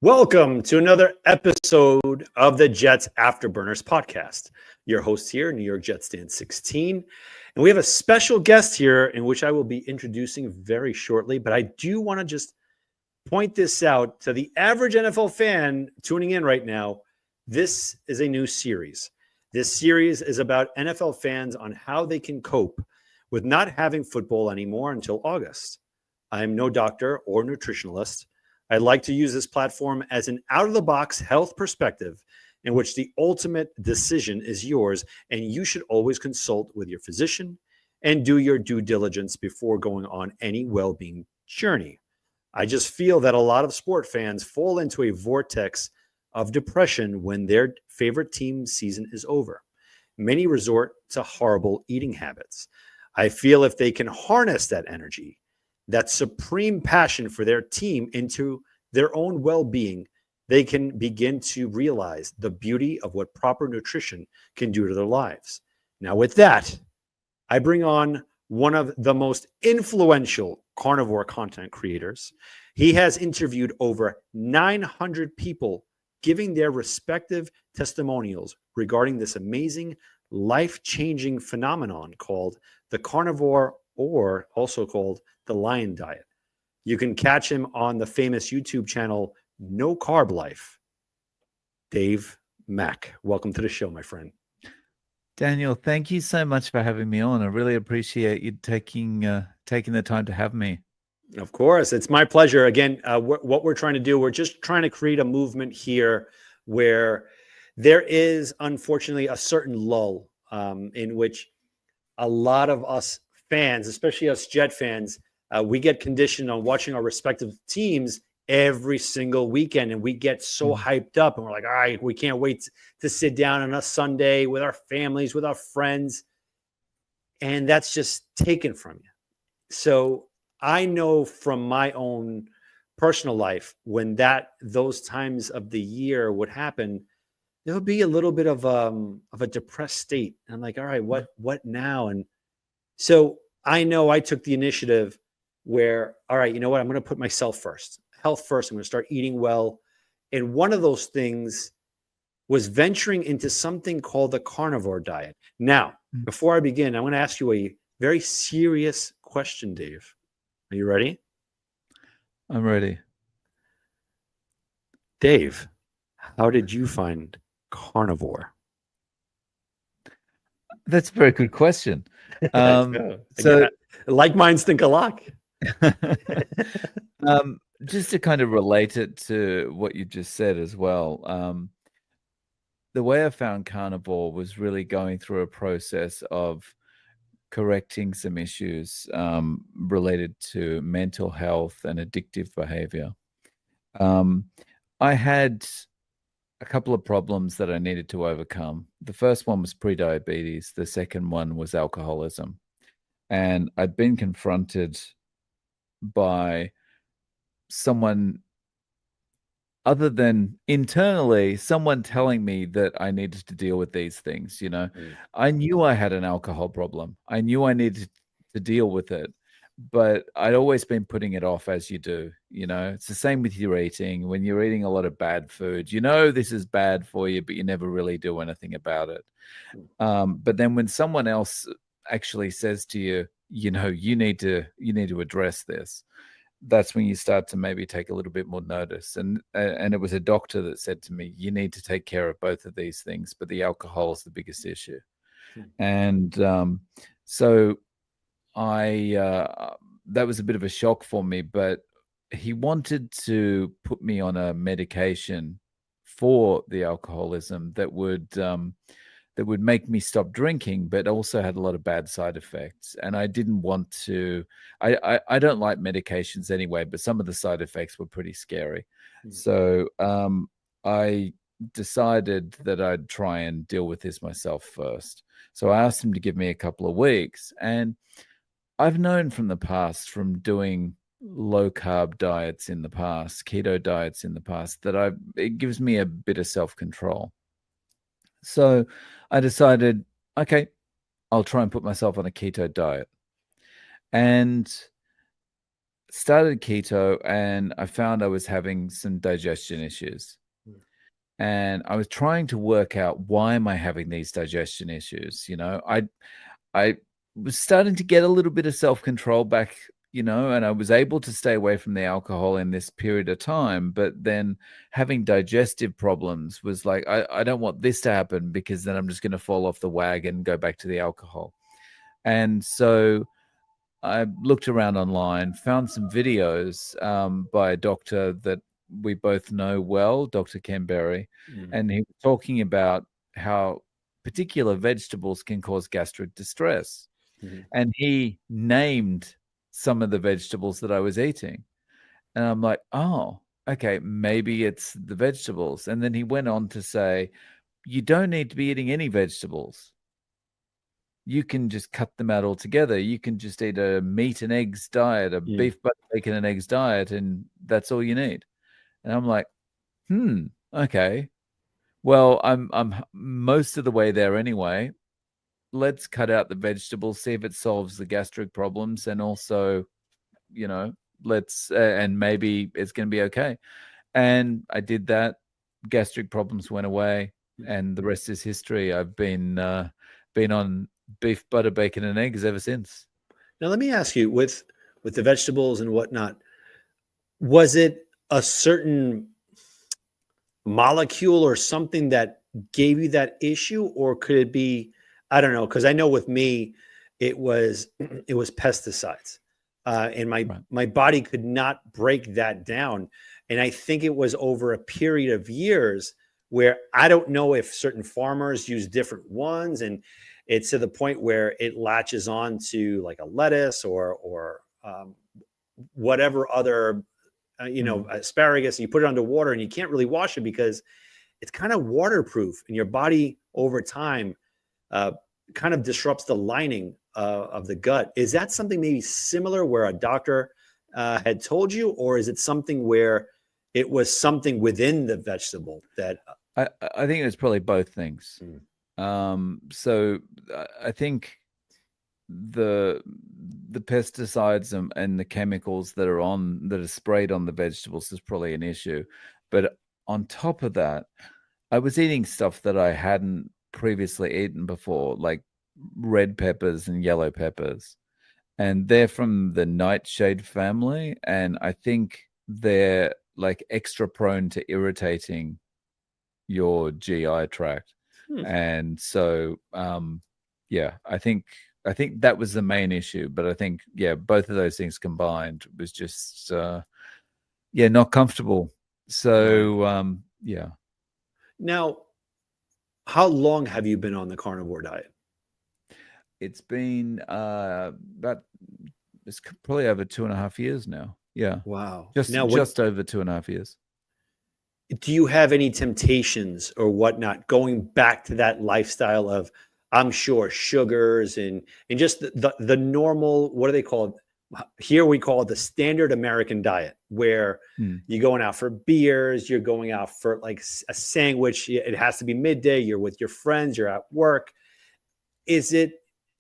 Welcome to another episode of the Jets Afterburners podcast. Your host here, New York Jets Stand 16. And we have a special guest here in which I will be introducing very shortly. But I do want to just point this out to the average NFL fan tuning in right now. This is a new series. This series is about NFL fans on how they can cope with not having football anymore until August. I'm no doctor or nutritionalist. I'd like to use this platform as an out-of-the-box health perspective in which the ultimate decision is yours, and you should always consult with your physician and do your due diligence before going on any well-being journey. I just feel that a lot of sport fans fall into a vortex of depression when their favorite team's season is over. Many resort to horrible eating habits. I feel if they can harness that energy, that supreme passion for their team into their own well-being, they can begin to realize the beauty of what proper nutrition can do to their lives. Now, with that, I bring on one of the most influential carnivore content creators. He has interviewed over 900 people giving their respective testimonials regarding this amazing, life-changing phenomenon called the carnivore, or also called the lion diet. You can catch him on the famous YouTube channel, No Carb Life. Dave Mack, welcome to the show, my friend. Daniel, thank you so much for having me on. I really appreciate you taking the time to have me. Of course, it's my pleasure. Again, what we're trying to do, we're just trying to create a movement here where there is, unfortunately, a certain lull in which a lot of us fans, especially us Jet fans, we get conditioned on watching our respective teams every single weekend, and we get so hyped up, and we're like, all right, we can't wait to sit down on a Sunday with our families, with our friends, and that's just taken from you. So I know from my own personal life, when those times of the year would happen, there would be a little bit of a depressed state. And I'm like, all right, what now? And so I know I took the initiative where, all right, you know what? I'm going to put myself first, health first. I'm going to start eating well. And one of those things was venturing into something called the carnivore diet. Now, before I begin, I want to ask you a very serious question, Dave. Are you ready? I'm ready. Dave, how did you find carnivore? That's a very good question. So, like minds think alike. Just to kind of relate it to what you just said as well, the way I found carnivore was really going through a process of correcting some issues related to mental health and addictive behavior. I had a couple of problems that I needed to overcome. The first one was prediabetes. The second one was alcoholism. And I'd been confronted by someone other than internally, someone telling me that I needed to deal with these things. I knew I had an alcohol problem. I knew I needed to deal with it, but I'd always been putting it off, as you do. It's the same with your eating. When you're eating a lot of bad food, this is bad for you, but you never really do anything about it. But then when someone else actually says to you, you need to address this, that's when you start to maybe take a little bit more notice. And it was a doctor that said to me, you need to take care of both of these things, but the alcohol is the biggest issue. And so that was a bit of a shock for me, but he wanted to put me on a medication for the alcoholism that would make me stop drinking, but also had a lot of bad side effects. And I didn't want to, I don't like medications anyway, but some of the side effects were pretty scary. So I decided that I'd try and deal with this myself first. So I asked him to give me a couple of weeks. And I've known from the past, from doing low carb diets in the past, keto diets in the past, that it gives me a bit of self-control. So I decided, okay, I'll try and put myself on a keto diet. And started keto, and I found I was having some digestion issues. And I was trying to work out, why am I having these digestion issues? I was starting to get a little bit of self-control back, and I was able to stay away from the alcohol in this period of time. But then having digestive problems was like, I don't want this to happen, because then I'm just going to fall off the wagon and go back to the alcohol. And so I looked around online, found some videos by a doctor that we both know well, Dr. Ken Berry, and he was talking about how particular vegetables can cause gastric distress. And he named some of the vegetables that I was eating. And I'm like, oh, okay, maybe it's the vegetables. And then he went on to say, you don't need to be eating any vegetables. You can just cut them out altogether. You can just eat a meat and eggs diet, a beef, butter, bacon, and eggs diet, and that's all you need. And I'm like, okay. Well, I'm most of the way there anyway. Let's cut out the vegetables, see if it solves the gastric problems, and also, let's and maybe it's going to be okay. And I did that. Gastric problems went away, and the rest is history. I've been on beef, butter, bacon, and eggs ever since. Now, let me ask you, with the vegetables and whatnot, was it a certain molecule or something that gave you that issue, or could it be, I don't know, because I know with me, it was pesticides, and my body could not break that down, and I think it was over a period of years where I don't know if certain farmers use different ones, and it's to the point where it latches on to like a lettuce or whatever other asparagus, and you put it under water and you can't really wash it because it's kind of waterproof, and your body over time kind of disrupts the lining of the gut. Is that something maybe similar where a doctor had told you, or is it something where it was something within the vegetable that I think it's probably both things. So I think the pesticides and the chemicals that are sprayed on the vegetables is probably an issue. But on top of that, I was eating stuff that I hadn't previously eaten before, like red peppers and yellow peppers. And they're from the nightshade family. And I think they're like extra prone to irritating your GI tract. And so, I think that was the main issue. But I think, both of those things combined was just, not comfortable. So, Now, how long have you been on the carnivore diet? It's been it's probably over 2.5 years now. Yeah. Wow. Just over 2.5 years. Do you have any temptations or whatnot going back to that lifestyle of, I'm sure, sugars and just the normal, what do they call it? Here we call it the standard American diet, where you're going out for beers, you're going out for like a sandwich. It has to be midday. You're with your friends, you're at work. Is it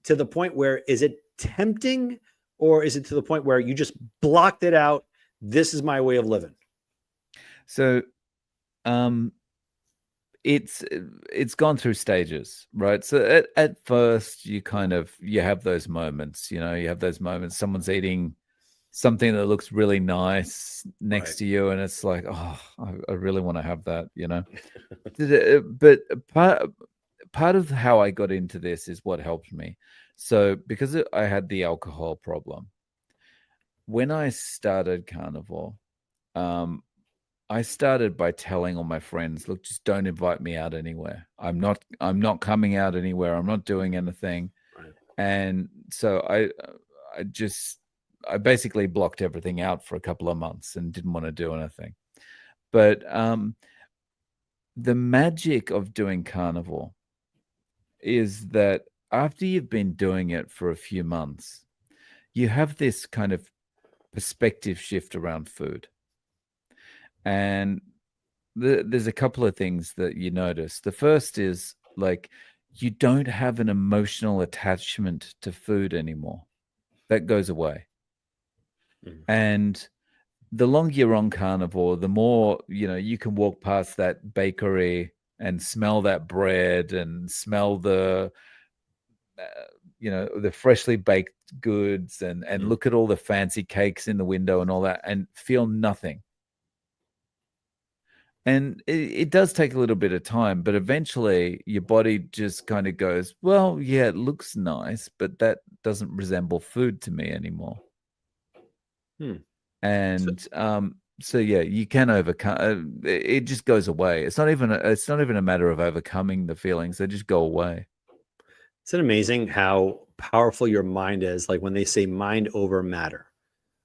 to the point where, is it tempting, or is it to the point where you just blocked it out? This is my way of living. So, it's gone through stages, right? So at first you have those moments, you have those moments, someone's eating something that looks really nice next to you, and it's like, oh, I really want to have that, But part of how I got into this is what helped me. So because I had the alcohol problem, when I started carnivore, I started by telling all my friends, look, just don't invite me out anywhere. I'm not coming out anywhere. I'm not doing anything. Right. And so I basically blocked everything out for a couple of months and didn't want to do anything. But the magic of doing carnivore is that after you've been doing it for a few months, you have this kind of perspective shift around food. And there's a couple of things that you notice. The first is, like, you don't have an emotional attachment to food anymore. That goes away. Mm. And the longer you're on carnivore, the more, you can walk past that bakery and smell that bread and smell the freshly baked goods and Mm. look at all the fancy cakes in the window and all that and feel nothing. And it does take a little bit of time, but eventually your body just kind of goes, well, yeah, it looks nice, but that doesn't resemble food to me anymore. Hmm. And so yeah, you can overcome. It just goes away. It's not even a matter of overcoming the feelings; they just go away. Isn't it amazing how powerful your mind is? Like when they say mind over matter,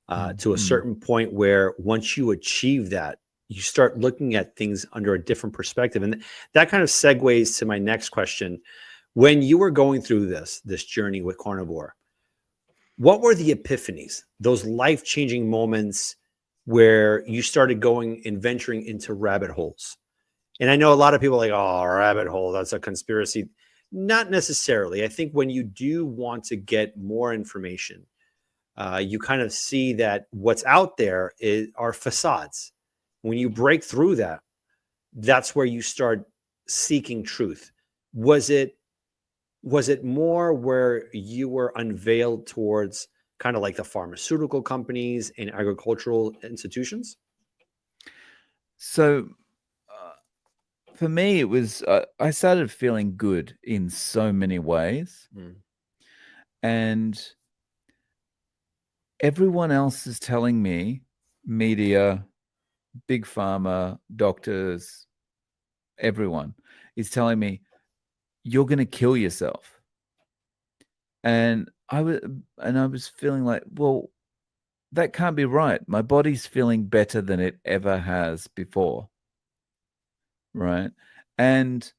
to a Mm. certain point where once you achieve that, you start looking at things under a different perspective. And that kind of segues to my next question. When you were going through this journey with carnivore, what were the epiphanies, those life-changing moments where you started going and venturing into rabbit holes? And I know a lot of people are like, oh, rabbit hole, that's a conspiracy. Not necessarily. I think when you do want to get more information, you kind of see that what's out there are facades. When you break through that, that's where you start seeking truth. Was it was it more where you were unveiled towards kind of like the pharmaceutical companies and agricultural institutions? So for me, it was I started feeling good in so many ways, Mm. and everyone else is telling me, media, big pharma, doctors, everyone is telling me you're going to kill yourself. And I was feeling like, well, that can't be right. My body's feeling better than it ever has before, right? And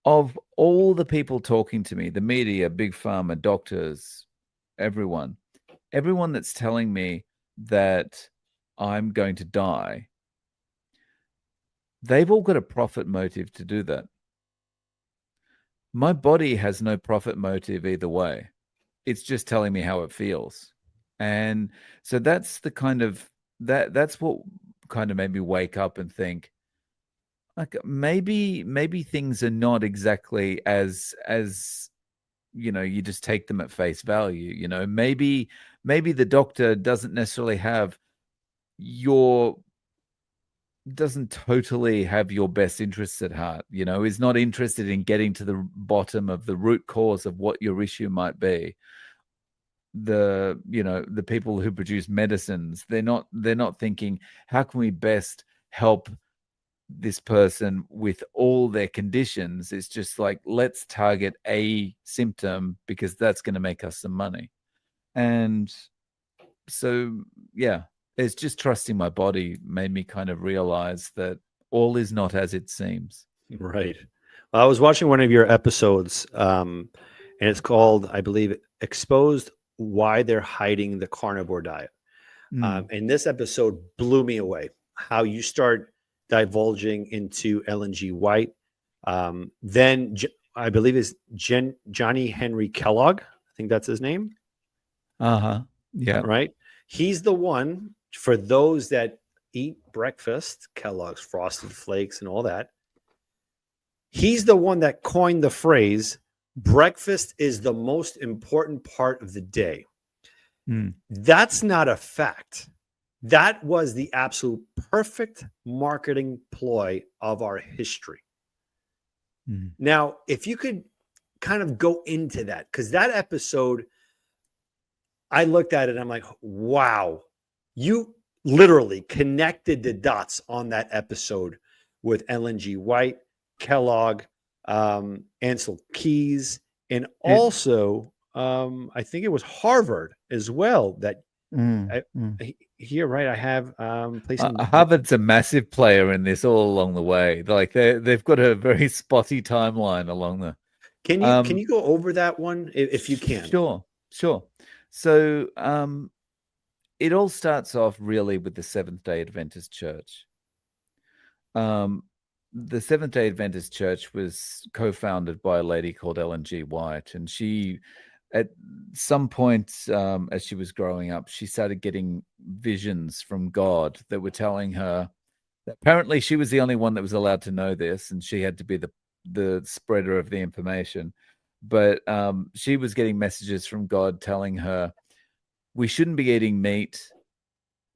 of all the people talking to me, the media, big pharma, doctors, everyone that's telling me that I'm going to die, they've all got a profit motive to do that. My body has no profit motive either way. It's just telling me how it feels. And so that's the kind of that's what kind of made me wake up and think, like, maybe things are not exactly as you just take them at face value. Maybe the doctor your doesn't totally have your best interests at heart, is not interested in getting to the bottom of the root cause of what your issue might be. The people who produce medicines, they're not thinking, how can we best help this person with all their conditions? It's just like, let's target a symptom because that's going to make us some money. And so yeah, it's just trusting my body made me kind of realize that all is not as it seems. Right. Well, I was watching one of your episodes, and it's called, I believe, Exposed Why They're Hiding the Carnivore Diet. Mm. And this episode blew me away. How you start divulging into Ellen G. White. Then I believe is Johnny Henry Kellogg. I think that's his name, Uh-huh. Yeah. right? He's the one for those that eat breakfast, Kellogg's Frosted Flakes and all that. He's the one that coined the phrase, breakfast is the most important part of the day. Mm. That's not a fact. That was the absolute perfect marketing ploy of our history. Mm. Now, if you could kind of go into that, because that episode, I looked at it and I'm like, wow, you literally connected the dots on that episode with Ellen G. White, Kellogg, Ansel Keys, and It, also I think it was Harvard as well. That mm, I, mm. here, right? I have placing. Harvard's a massive player in this all along the way. Like they've got a very spotty timeline along the. Can Um, you go over that one if you can? sure, sure. So it all starts off really with the Seventh Day Adventist Church. Um, the Seventh Day Adventist Church was co-founded by a lady called Ellen G. White, and she at some point, as she was growing up, she started getting visions from God that were telling her that apparently she was the only one that was allowed to know this, and she had to be the spreader of the information. But she was getting messages from God telling her, we shouldn't be eating meat.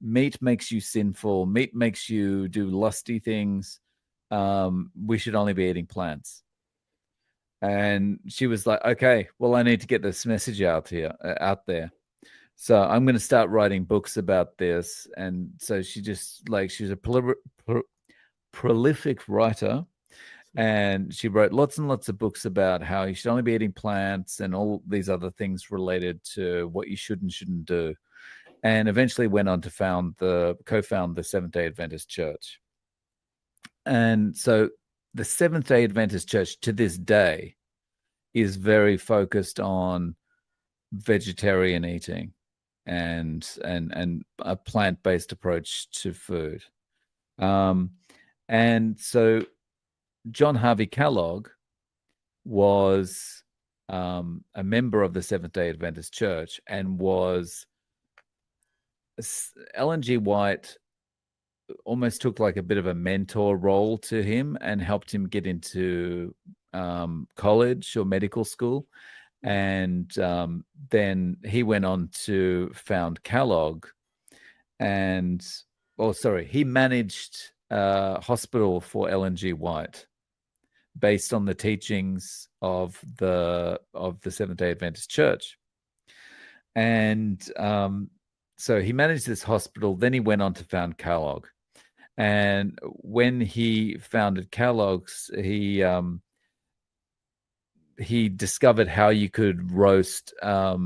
Meat makes you sinful. Meat makes you do lusty things. We should only be eating plants. And she was like, okay, well, I need to get this message out there. So I'm going to start writing books about this. And so she just she's a prolific writer. And she wrote lots and lots of books about how you should only be eating plants and all these other things related to what you should and shouldn't do. And eventually went on to co-found the Seventh-day Adventist Church. And so the Seventh-day Adventist Church to this day is very focused on vegetarian eating and a plant-based approach to food. And so John Harvey Kellogg was a member of the Seventh-day Adventist Church and was Ellen G. White almost took like a bit of a mentor role to him and helped him get into college or medical school. And then he went on to found Kellogg he managed a hospital for Ellen G. White based on the teachings of the Seventh-day Adventist Church. And so he managed this hospital. Then he went on to found Kellogg. And when he founded Kellogg's, he discovered how you could roast or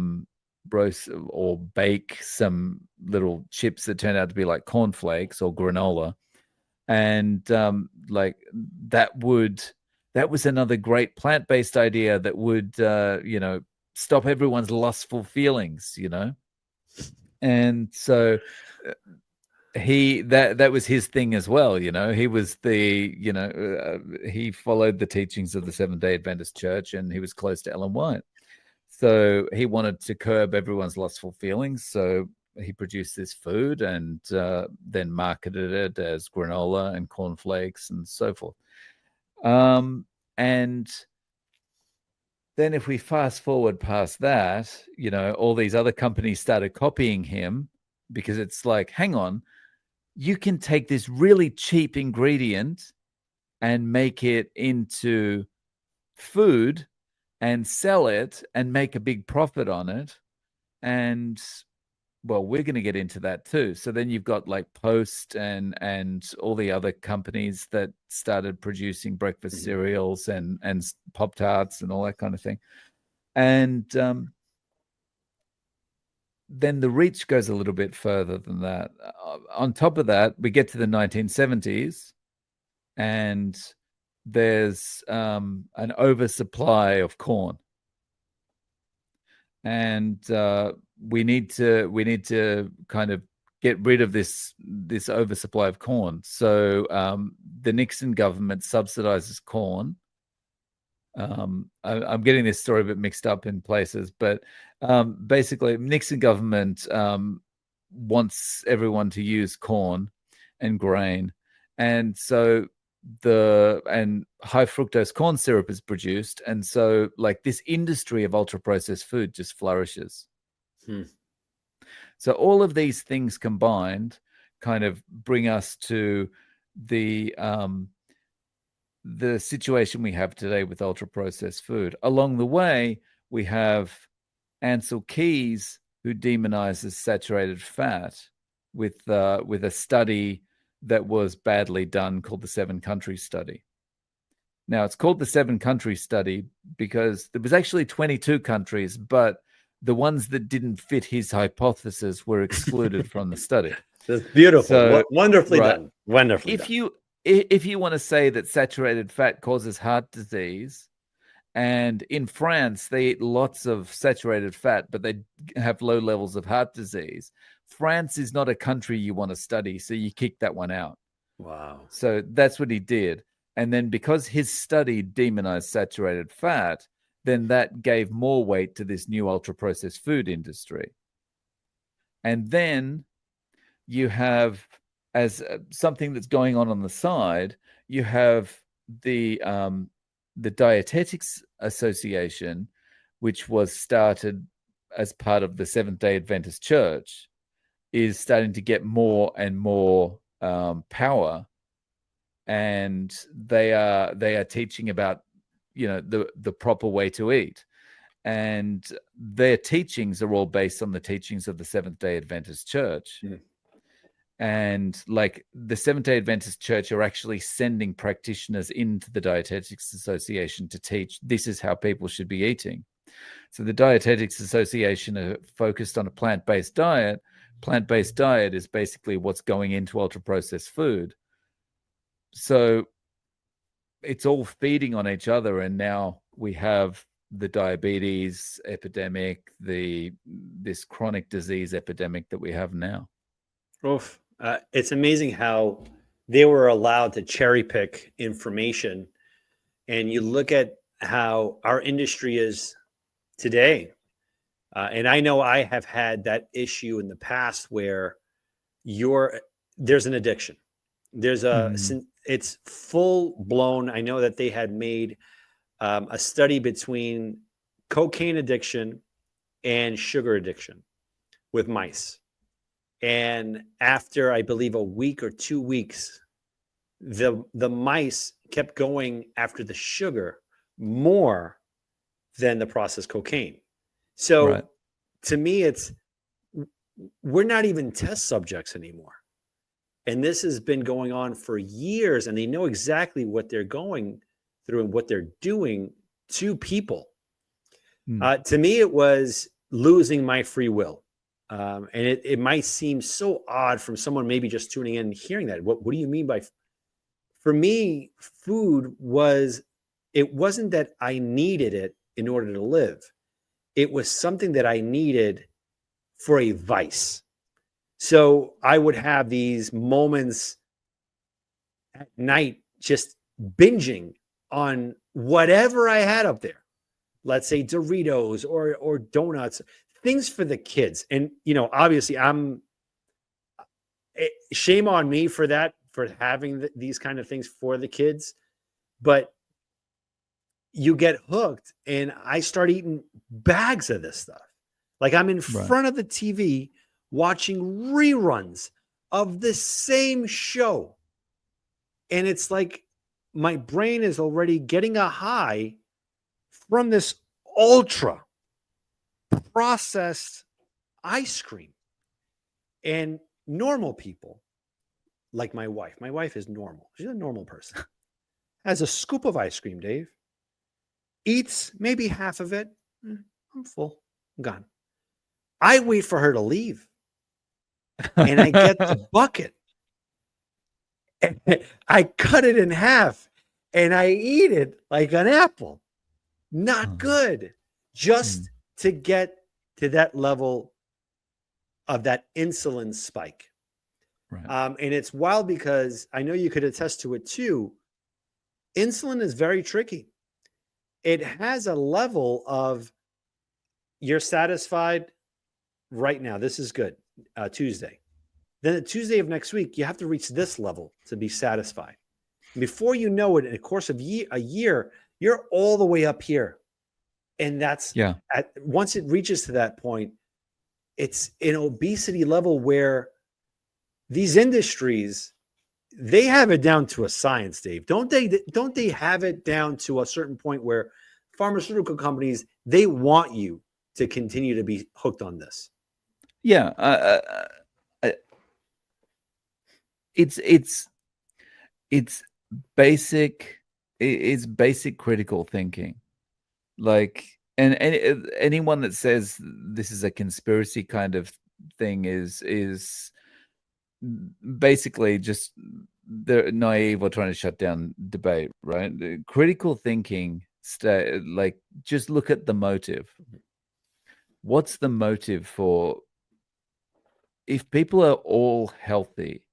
bake some little chips that turned out to be like cornflakes or granola. And that was another great plant-based idea that would, stop everyone's lustful feelings, And so that was his thing as well. He was he followed the teachings of the Seventh-day Adventist Church, and he was close to Ellen White. So he wanted to curb everyone's lustful feelings. So he produced this food and then marketed it as granola and cornflakes and so forth. And then if we fast forward past that, all these other companies started copying him because it's like, hang on, you can take this really cheap ingredient and make it into food and sell it and make a big profit on it. And well, we're going to get into that too. So then you've got like Post and all the other companies that started producing breakfast cereals and Pop-Tarts and all that kind of thing. And then the reach goes a little bit further than that. On top of that, we get to the 1970s and there's an oversupply of corn. And we need to kind of get rid of this oversupply of corn. So the Nixon government subsidizes corn. I'm getting this story a bit mixed up in places, but basically Nixon government wants everyone to use corn and grain. And so high fructose corn syrup is produced. And so like this industry of ultra processed food just flourishes. So all of these things combined kind of bring us to the situation we have today with ultra processed food. Along the way, we have Ansel Keys, who demonizes saturated fat with a study that was badly done called the 7 Countries Study. Now, it's called the 7 Countries Study because there was actually 22 countries, but the ones that didn't fit his hypothesis were excluded from the study. That's beautiful. So, wonderfully done. Wonderfully done. If you want to say that saturated fat causes heart disease, and in France, they eat lots of saturated fat, but they have low levels of heart disease, France is not a country you want to study, so you kick that one out. Wow. So that's what he did. And then because his study demonized saturated fat, then that gave more weight to this new ultra-processed food industry. And then you have, as something that's going on the side, you have the Dietetics Association, which was started as part of the Seventh-day Adventist Church, is starting to get more and more power, and they are teaching about, you know, the proper way to eat, and their teachings are all based on the teachings of the Seventh-day Adventist Church. Mm. And like the Seventh-day Adventist Church are actually sending practitioners into the Dietetics Association to teach this is how people should be eating. So the Dietetics Association are focused on a plant-based diet. Plant-based diet is basically what's going into ultra-processed food. So it's all feeding on each other, and now we have the diabetes epidemic, this chronic disease epidemic that we have now. Oof. It's amazing how they were allowed to cherry pick information, and you look at how our industry is today. And I know I have had that issue in the past where there's an addiction. It's full blown. I know that they had made a study between cocaine addiction and sugar addiction with mice. And after, I believe, a week or 2 weeks, the mice kept going after the sugar more than the processed cocaine. So Right. to me, we're not even test subjects anymore. And this has been going on for years, and they know exactly what they're going through and what they're doing to people. To me, it was losing my free will. And it might seem so odd from someone maybe just tuning in and hearing that. What do you mean by, for me, food it wasn't that I needed it in order to live. It was something that I needed for a vice. So I would have these moments at night just binging on whatever I had up there. Let's say Doritos or donuts, things for the kids. And, obviously shame on me for that, for having these kind of things for the kids. But you get hooked, and I start eating bags of this stuff. Like I'm in front of the TV watching reruns of the same show. And it's like my brain is already getting a high from this ultra processed ice cream. And normal people, like my wife is normal. She's a normal person. Has a scoop of ice cream, Dave. Eats maybe half of it. I'm full. I'm gone. I wait for her to leave. And I get the bucket. And I cut it in half. And I eat it like an apple. Not good. Just to get to that level of that insulin spike. Right. And it's wild because I know you could attest to it too. Insulin is very tricky. It has a level of you're satisfied right now. This is good. Tuesday. Then the Tuesday of next week, you have to reach this level to be satisfied. Before you know it, in the course of a year, you're all the way up here. And that's once it reaches to that point, it's an obesity level where these industries, they have it down to a science, Dave. Don't they have it down to a certain point where pharmaceutical companies, they want you to continue to be hooked on this? Yeah. It's basic critical thinking. Like, and anyone that says this is a conspiracy kind of thing is basically just they're naive or trying to shut down debate, right? The critical thinking, like, just look at the motive. What's the motive for, if people are all healthy,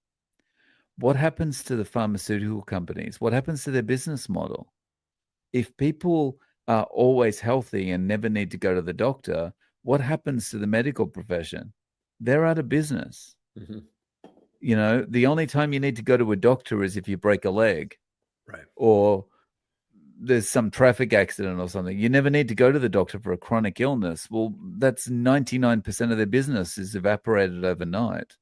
what happens to the pharmaceutical companies? What happens to their business model? If people are always healthy and never need to go to the doctor, what happens to the medical profession? They're out of business. Mm-hmm. You know, the only time you need to go to a doctor is if you break a leg, Right. or there's some traffic accident or something. You never need to go to the doctor for a chronic illness. Well, that's 99% of their business is evaporated overnight.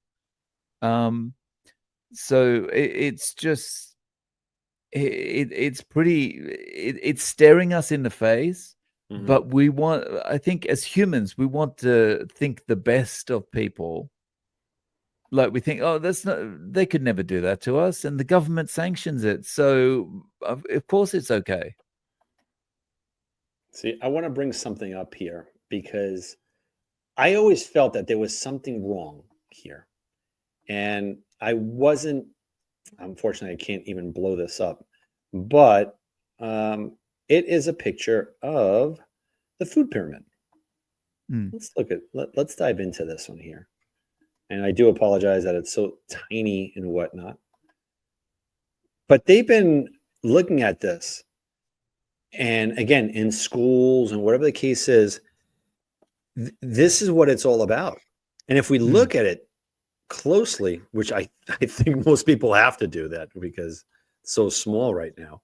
So it's just, it's pretty, it's staring us in the face. Mm-hmm. But I think as humans, we want to think the best of people. Like we think, oh, they could never do that to us. And the government sanctions it. So of course it's okay. See, I want to bring something up here because I always felt that there was something wrong here. And I wasn't, unfortunately, I can't even blow this up, but it is a picture of the food pyramid. Let's dive into this one here. And I do apologize that it's so tiny and whatnot. But they've been looking at this. And again, in schools and whatever the case is, this is what it's all about. And if we look at it closely, which I think most people have to do that because it's so small right now,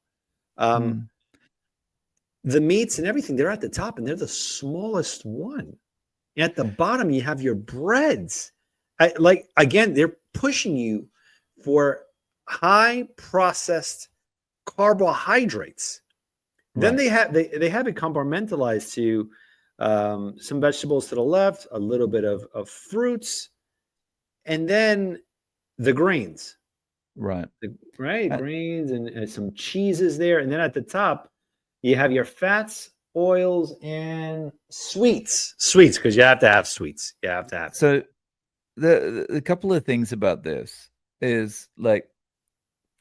the meats and everything, they're at the top and they're the smallest one. And at the bottom, you have your breads. Again, they're pushing you for high processed carbohydrates. Right. Then they have it compartmentalized to some vegetables to the left, a little bit of fruits, and then the grains. Right. Grains and some cheeses there. And then at the top, you have your fats, oils, and sweets. Sweets, because you have to have sweets. You have to have. So the couple of things about this is like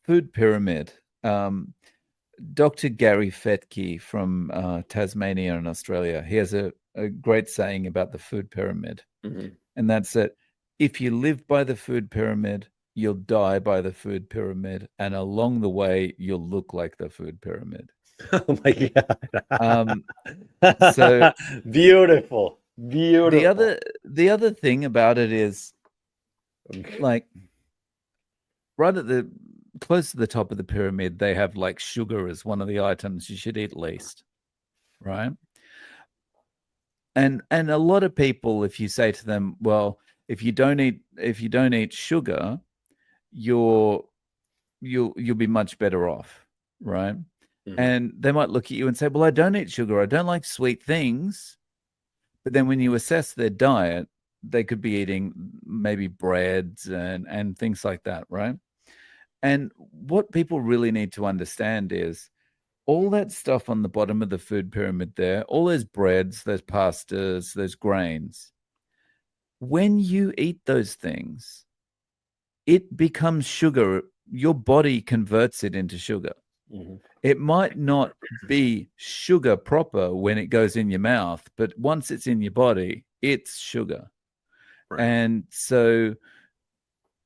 food pyramid. Dr. Gary Fettke from Tasmania in Australia, he has a great saying about the food pyramid. And that's that if you live by the food pyramid, you'll die by the food pyramid. And along the way, you'll look like the food pyramid. Oh my God. So beautiful. The other thing about it is like right at the close to the top of the pyramid, they have like sugar as one of the items you should eat least, right? And a lot of people, if you say to them, well, if you don't eat sugar, you'll be much better off, right? And they might look at you and say, well, I don't eat sugar, I don't like sweet things. But then when you assess their diet, they could be eating maybe breads and things like that, right? And what people really need to understand is all that stuff on the bottom of the food pyramid there, all those breads, those pastas, those grains, when you eat those things, it becomes sugar. Your body converts it into sugar. It might not be sugar proper when it goes in your mouth, but once it's in your body, it's sugar. Right. And so,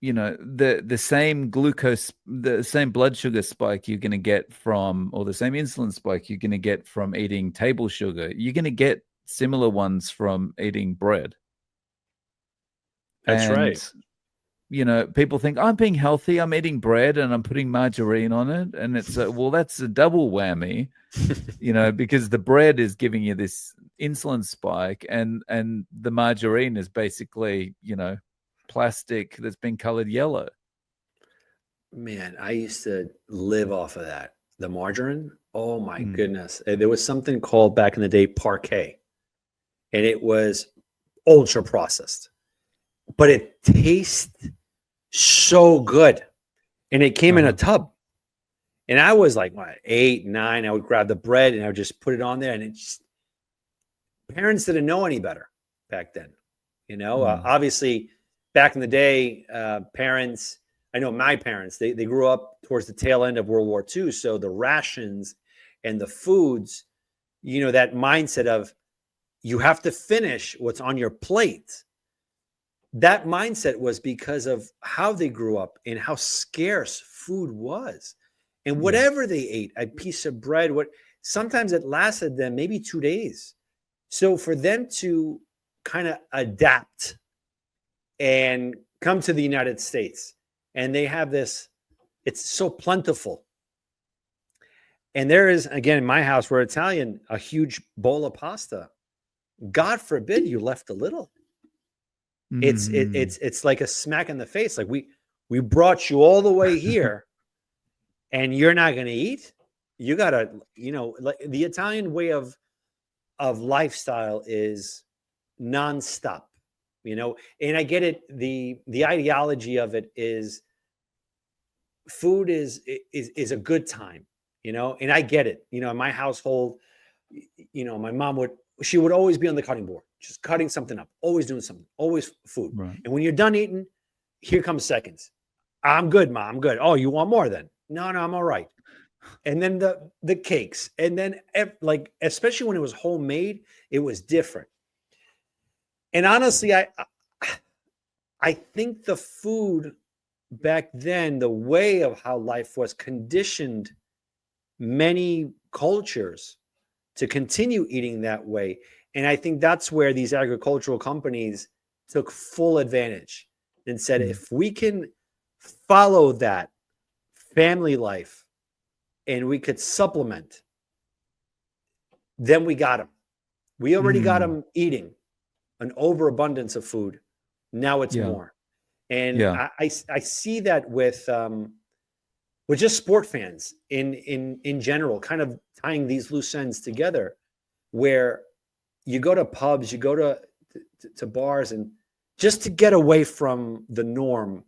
you know, the same glucose, the same blood sugar spike you're going to get from, or the same insulin spike you're going to get from eating table sugar, you're going to get similar ones from eating bread. That's right. You know, people think I'm being healthy, I'm eating bread and I'm putting margarine on it. And it's well, that's a double whammy, you know, because the bread is giving you this insulin spike and the margarine is basically, you know, plastic that's been colored yellow. Man, I used to live off of that. The margarine. Oh my goodness. There was something called back in the day Parquet. And it was ultra processed. But it tasted so good. And it came in a tub. And I was like, what, 8, 9. I would grab the bread and I would just put it on there. And it just, parents didn't know any better back then. You know, obviously back in the day, parents, I know my parents, they grew up towards the tail end of World War II. So the rations and the foods, you know, that mindset of you have to finish what's on your plate. That mindset was because of how they grew up and how scarce food was. And whatever they ate, a piece of bread, sometimes it lasted them maybe 2 days. So for them to kind of adapt and come to the United States, and they have this, it's so plentiful. And there is, again, in my house, we're Italian, a huge bowl of pasta. God forbid you left a little. It's like a smack in the face. Like we brought you all the way here and you're not going to eat. You got to, like the Italian way of lifestyle is nonstop, and I get it. The ideology of it is food is a good time, and I get it. In my household, my mom she would always be on the cutting board, just cutting something up, always doing something, always food. Right. And when you're done eating, here comes seconds. I'm good, Mom. I'm good. Oh, you want more then? No, I'm all right. And then the cakes, and then like, especially when it was homemade, it was different. And honestly, I think the food back then, the way of how life was, conditioned many cultures to continue eating that way. And I think that's where these agricultural companies took full advantage and said, if we can follow that family life and we could supplement, then we got them. We already got them eating an overabundance of food. Now it's more. And I see that with just sport fans in general, kind of tying these loose ends together, where you go to pubs, you go to bars, and just to get away from the norm,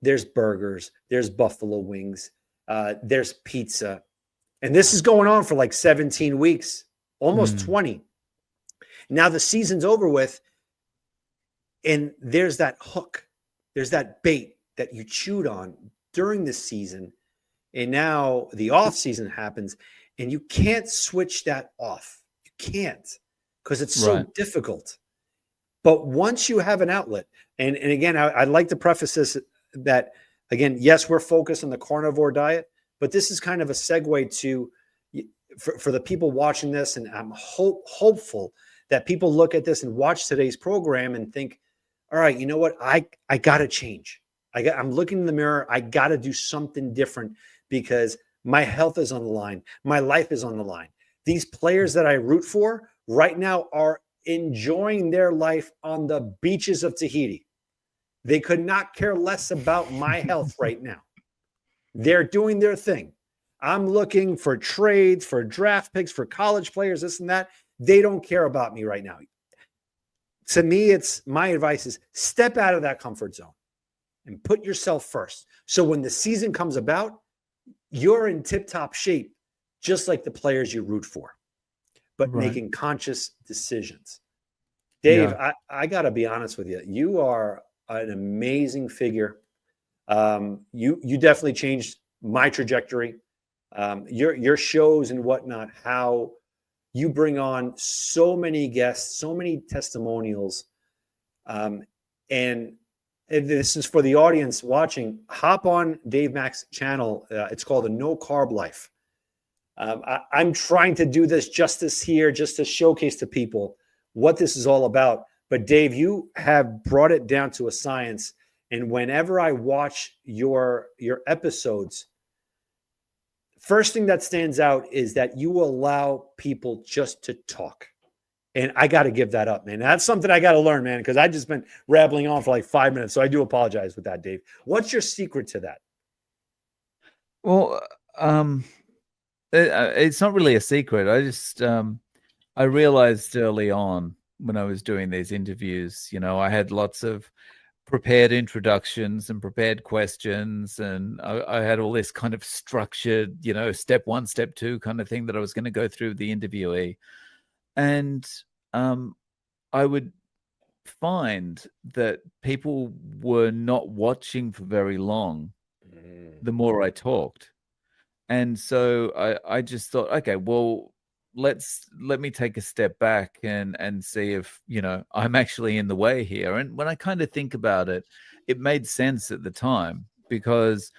there's burgers, there's buffalo wings, there's pizza. And this is going on for like 17 weeks, almost 20. Now the season's over with, and there's that hook, there's that bait that you chewed on during the season, and now the off season happens, and you can't switch that off. You can't, because it's so difficult. But once you have an outlet, and again, I'd like to preface this that, again, yes, we're focused on the carnivore diet, but this is kind of a segue to for the people watching this, and I'm hopeful that people look at this and watch today's program and think, all right, you know what? I got to change. I'm looking in the mirror. I got to do something different because my health is on the line. My life is on the line. These players that I root for right now are enjoying their life on the beaches of Tahiti. They could not care less about my health right now. They're doing their thing. I'm looking for trades, for draft picks, for college players, this and that. They don't care about me right now. To me, my advice is step out of that comfort zone and put yourself first. So when the season comes about, you're in tip-top shape, just like the players you root for, but making conscious decisions. Dave, I got to be honest with you. You are an amazing figure. You definitely changed my trajectory. Your shows and whatnot, how you bring on so many guests, so many testimonials. And this is for the audience watching. Hop on Dave Mack's channel. It's called the No Carb Life. I'm trying to do this justice here, just to showcase to people what this is all about. But Dave, you have brought it down to a science. And whenever I watch your episodes, first thing that stands out is that you allow people just to talk. And I got to give that up, man. That's something I got to learn, man, because I've just been rambling on for like 5 minutes. So I do apologize with that, Dave. What's your secret to that? Well, it's not really a secret. I just, I realized early on when I was doing these interviews, I had lots of prepared introductions and prepared questions, and I had all this kind of structured, step 1, step 2 kind of thing that I was going to go through with the interviewee. And I would find that people were not watching for very long the more I talked. And so I just thought, okay, well, let me take a step back and see if, I'm actually in the way here. And when I kind of think about it, it made sense at the time, because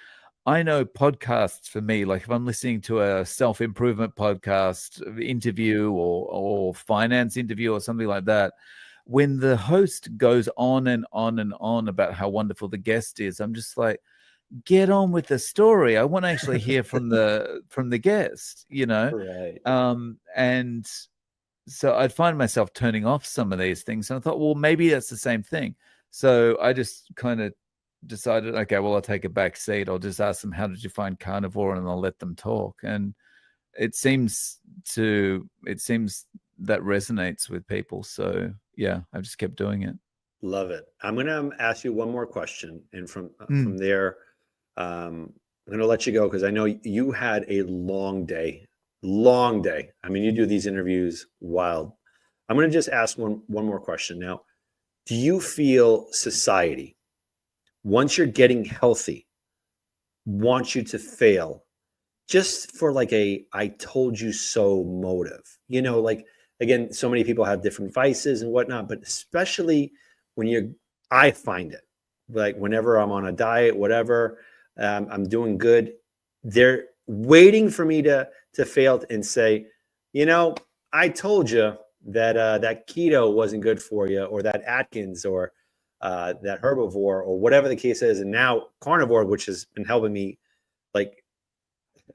I know podcasts for me, like if I'm listening to a self-improvement podcast interview or finance interview or something like that, when the host goes on and on and on about how wonderful the guest is, I'm just like, get on with the story. I want to actually hear from the guest, Right. And so I'd find myself turning off some of these things. And I thought, well, maybe that's the same thing. So I just kind of decided, okay, well, I'll take a back seat. I'll just ask them, how did you find Carnivore? And I'll let them talk. And it seems that resonates with people. So yeah, I've just kept doing it. Love it. I'm going to ask you one more question. And from there, I'm going to let you go because I know you had a long day. I mean, you do these interviews wild. I'm going to just ask one more question now. Do you feel society, once you're getting healthy, wants you to fail just for like a I told you so motive? Like, again, so many people have different vices and whatnot, but especially when I find it like whenever I'm on a diet, whatever, I'm doing good, they're waiting for me to fail and say, I told you that that keto wasn't good for you, or that Atkins, or that herbivore, or whatever the case is. And now carnivore, which has been helping me like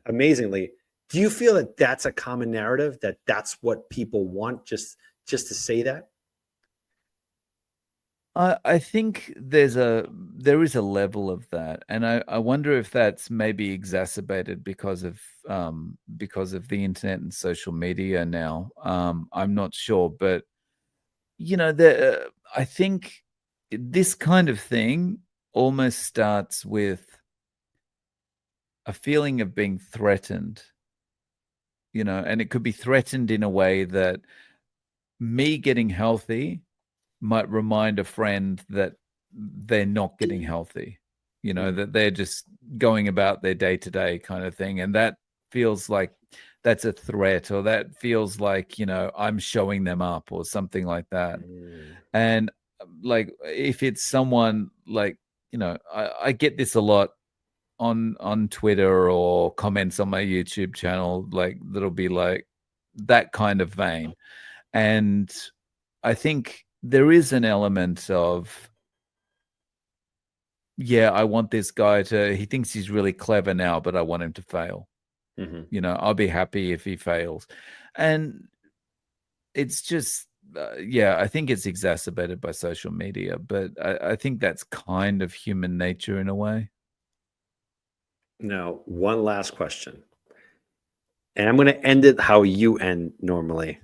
amazingly. Do you feel that that's a common narrative, that that's what people want, just to say that? I think there is a level of that, and I wonder if that's maybe exacerbated because of the internet and social media now. I'm not sure, but I think this kind of thing almost starts with a feeling of being threatened, and it could be threatened in a way that me getting healthy might remind a friend that they're not getting healthy, that they're just going about their day-to-day kind of thing. And that feels like that's a threat, or that feels like, I'm showing them up or something like that. And like, if it's someone like, I get this a lot on Twitter or comments on my YouTube channel, like that'll be like that kind of vein. And I think there is an element of, yeah, I want this guy he thinks he's really clever now, but I want him to fail. I'll be happy if he fails. And it's just, I think it's exacerbated by social media, but I think that's kind of human nature in a way. Now, one last question. And I'm going to end it how you end normally,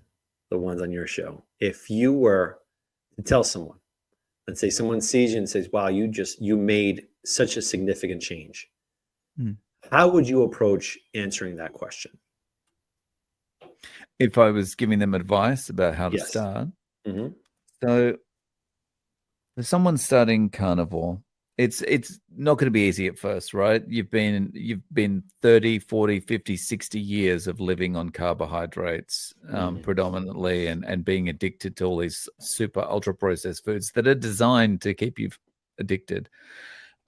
the ones on your show. If you were to tell someone, let's say someone sees you and says, wow, you made such a significant change. How would you approach answering that question? If I was giving them advice about how to start. So for someone starting carnivore, it's not going to be easy at first, right? You've been 30, 40, 50, 60 years of living on carbohydrates predominantly, and being addicted to all these super ultra processed foods that are designed to keep you addicted.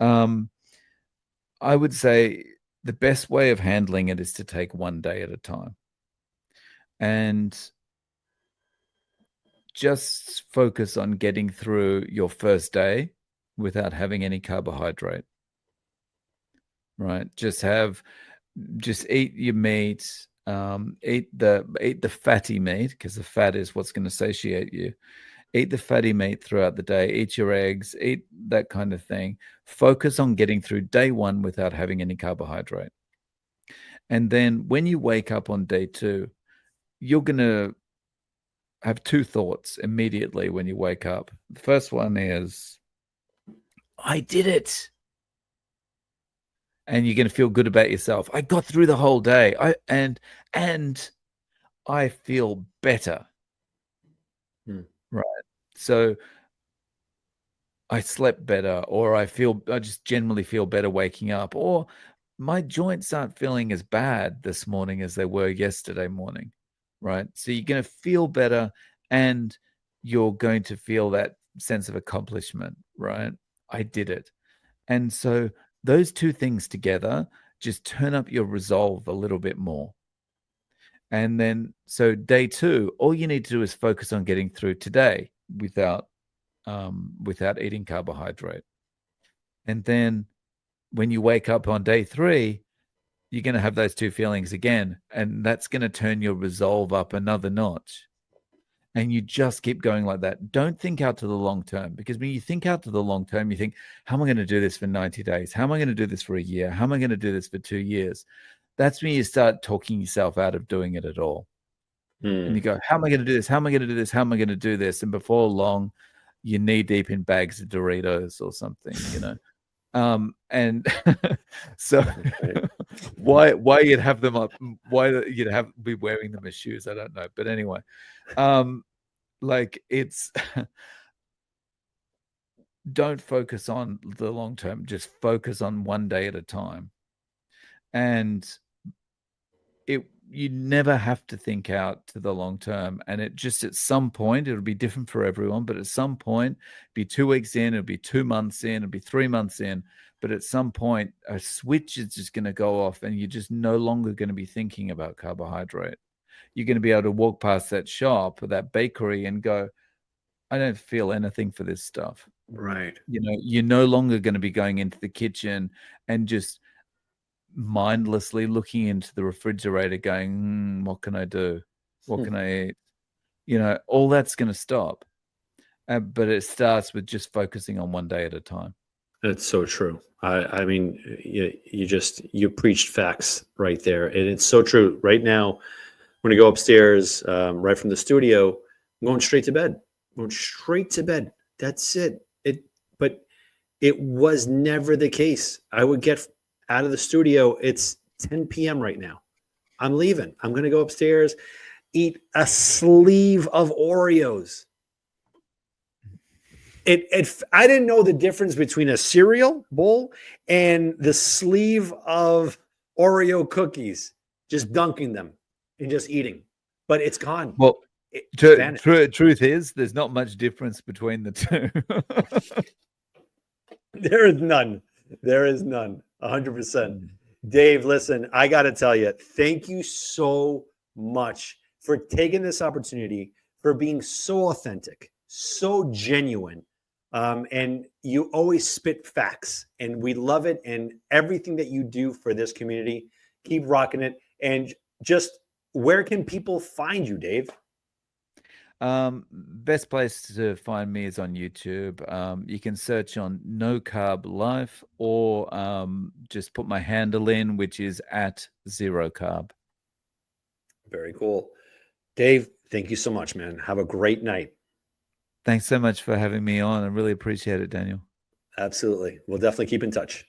I would say the best way of handling it is to take one day at a time and just focus on getting through your first day without having any carbohydrate, right? Just eat your meat, eat the fatty meat, because the fat is what's going to satiate you. Eat the fatty meat throughout the day, eat your eggs, eat that kind of thing. Focus on getting through day one without having any carbohydrate. And then when you wake up on day two, you're going to have two thoughts immediately when you wake up. The first one is, I did it. And you're going to feel good about yourself. I got through the whole day. And I feel better. Right. So I slept better, or I just generally feel better waking up, or my joints aren't feeling as bad this morning as they were yesterday morning. Right. So you're going to feel better, and you're going to feel that sense of accomplishment. Right. I did it. And so those two things together just turn up your resolve a little bit more. And then, so day 2, all you need to do is focus on getting through today without eating carbohydrate. And then when you wake up on day 3, you're going to have those two feelings again. And that's going to turn your resolve up another notch. And you just keep going like that. Don't think out to the long term, because when you think out to the long term, you think, how am I going to do this for 90 days? How am I going to do this for a year? How am I going to do this for 2 years? That's when you start talking yourself out of doing it at all. And you go, how am I going to do this? How am I going to do this? How am I going to do this? And before long, you're knee deep in bags of Doritos or something, you know. And so why you'd have them up, why you'd be wearing them as shoes, I don't know. But anyway, like, it's don't focus on the long term, just focus on one day at a time. And you never have to think out to the long term. And it just, at some point, it'll be different for everyone, but at some point, be 2 weeks in, it'll be 2 months in, it'll be 3 months in. But at some point, a switch is just going to go off, and you're just no longer going to be thinking about carbohydrate. You're going to be able to walk past that shop or that bakery and go, I don't feel anything for this stuff. Right. You know, you're no longer going to be going into the kitchen and just mindlessly looking into the refrigerator going, what can I do? What can I eat? You know, all that's going to stop. But it starts with just focusing on one day at a time. That's so true. I mean, you preached facts right there. And it's so true. Right now, when I go upstairs, right from the studio, I'm going straight to bed. That's it. But it was never the case. I would get out of the studio. It's 10 p.m. right now. I'm leaving. I'm going to go upstairs, eat a sleeve of Oreos. I didn't know the difference between a cereal bowl and the sleeve of Oreo cookies, just dunking them and just eating. But it's gone. Well, truth is, there's not much difference between the two. There is none. 100%. Dave, listen, I got to tell you, thank you so much for taking this opportunity, for being so authentic, so genuine. And you always spit facts, and we love it. And everything that you do for this community, keep rocking it. And just, where can people find you, Dave? Best place to find me is on YouTube. You can search on No Carb Life, or just put my handle in, which is @0carb. Very cool. Dave, thank you so much, man. Have a great night. Thanks so much for having me on. I really appreciate it, Daniel. Absolutely. We'll definitely keep in touch.